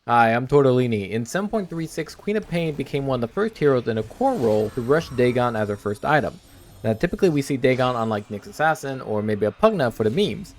Hi, I'm Torte de Lini. In 7.36, Queen of Pain became one of the first heroes in a core role to rush Dagon as her first item. Now typically we see Dagon on like Nyx Assassin or maybe a Pugna for the memes.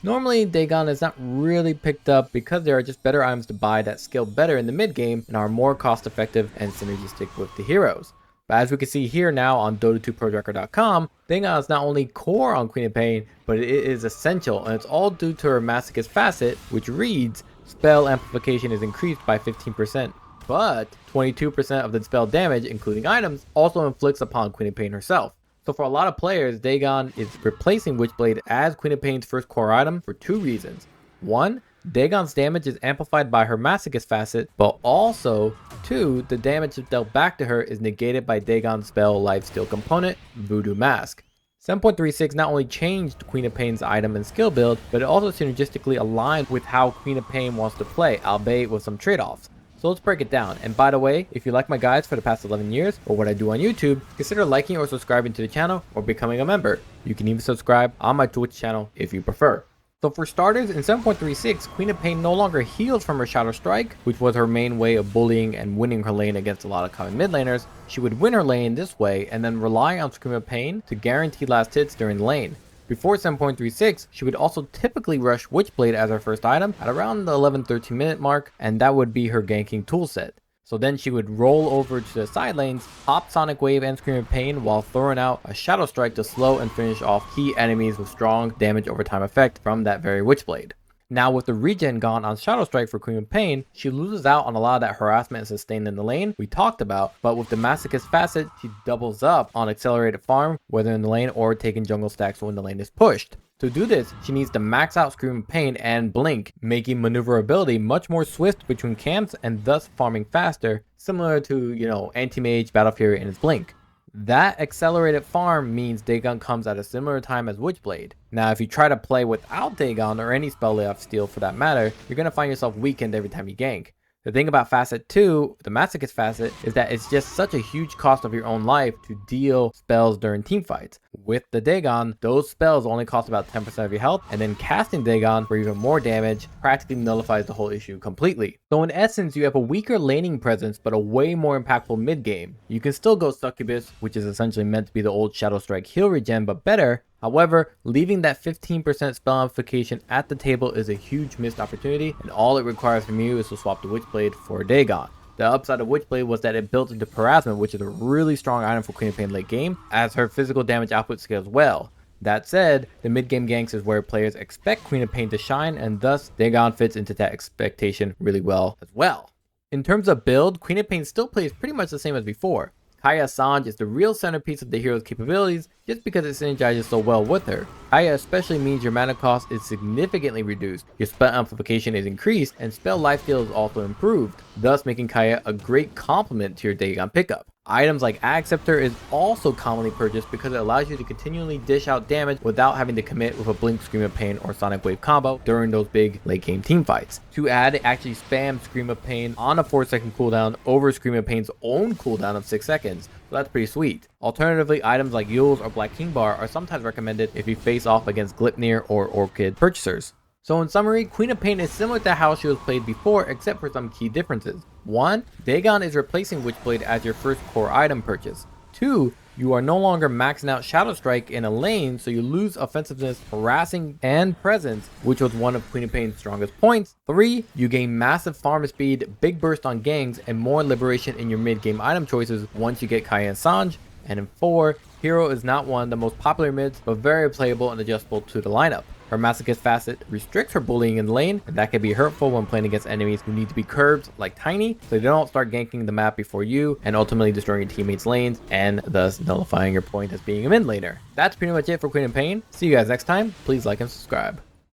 Normally Dagon is not really picked up because there are just better items to buy that scale better in the mid game and are more cost effective and synergistic with the heroes. But as we can see here now on Dota2ProTracker.com, Dagon is not only core on Queen of Pain, but it is essential, and it's all due to her Masochist facet, which reads, spell amplification is increased by 15%, but 22% of the spell damage, including items, also inflicts upon Queen of Pain herself. So for a lot of players, Dagon is replacing Witchblade as Queen of Pain's first core item for two reasons. One, Dagon's damage is amplified by her Masochist facet, but also, two, the damage dealt back to her is negated by Dagon's spell lifesteal component, Voodoo Mask. 7.36 not only changed Queen of Pain's item and skill build, but it also synergistically aligned with how Queen of Pain wants to play, albeit with some trade-offs. So let's break it down. And by the way, if you like my guides for the past 11 years, or what I do on YouTube, consider liking or subscribing to the channel, or becoming a member. You can even subscribe on my Twitch channel if you prefer. So for starters, in 7.36, Queen of Pain no longer heals from her Shadow Strike, which was her main way of bullying and winning her lane against a lot of common mid laners. She would win her lane this way and then rely on Scream of Pain to guarantee last hits during the lane. Before 7.36, she would also typically rush Witchblade as her first item at around the 11-13 minute mark, and that would be her ganking toolset. So then she would roll over to the side lanes, pop Sonic Wave and Scream of Pain while throwing out a Shadow Strike to slow and finish off key enemies with strong damage over time effect from that very Witchblade. Now with the regen gone on Shadow Strike for Queen of Pain, she loses out on a lot of that harassment and sustain in the lane we talked about, but with the Masochist facet, she doubles up on accelerated farm, whether in the lane or taking jungle stacks when the lane is pushed. To do this, she needs to max out Scream of Pain and Blink, making maneuverability much more swift between camps and thus farming faster, similar to, Anti-Mage, Battle Fury, and its Blink. That accelerated farm means Dagon comes at a similar time as Witchblade. Now if you try to play without Dagon or any spell layoff steal for that matter, you're going to find yourself weakened every time you gank. The thing about Facet 2, the Masochist Facet, is that it's just such a huge cost of your own life to deal spells during teamfights. With the Dagon, those spells only cost about 10% of your health, and then casting Dagon for even more damage practically nullifies the whole issue completely. So in essence, you have a weaker laning presence but a way more impactful mid game. You can still go Succubus, which is essentially meant to be the old Shadow Strike heal regen but better. However, leaving that 15% spell amplification at the table is a huge missed opportunity, and all it requires from you is to swap the Witchblade for Dagon. The upside of Witchblade was that it built into harassment, which is a really strong item for Queen of Pain late game, as her physical damage output scales well. That said, the mid game ganks is where players expect Queen of Pain to shine, and thus Dagon fits into that expectation really well as well. In terms of build, Queen of Pain still plays pretty much the same as before. Kaya Sange is the real centerpiece of the hero's capabilities just because it synergizes so well with her. Kaya especially means your mana cost is significantly reduced, your spell amplification is increased, and spell lifesteal is also improved, thus making Kaya a great complement to your Dagon pickup. Items like Acceptor is also commonly purchased because it allows you to continually dish out damage without having to commit with a Blink, Scream of Pain, or Sonic Wave combo during those big late game team fights. To add, it actually spams Scream of Pain on a 4-second cooldown over Scream of Pain's own cooldown of 6 seconds, so that's pretty sweet. Alternatively, items like Yules or Black King Bar are sometimes recommended if you face off against Glipnir or Orchid purchasers. So in summary, Queen of Pain is similar to how she was played before except for some key differences. 1. Dagon is replacing Witchblade as your first core item purchase. 2. You are no longer maxing out Shadow Strike in a lane, so you lose offensiveness, harassing, and presence, which was one of Queen of Pain's strongest points. 3. You gain massive farm speed, big burst on ganks, and more liberation in your mid game item choices once you get Kaya and Sange. And in 4, Hero is not one of the most popular mids, but very playable and adjustable to the lineup. Her Masochist facet restricts her bullying in the lane, and that can be hurtful when playing against enemies who need to be curbed like Tiny, so they don't start ganking the map before you and ultimately destroying your teammates' lanes and thus nullifying your point as being a mid laner. That's pretty much it for Queen of Pain. See you guys next time. Please like and subscribe.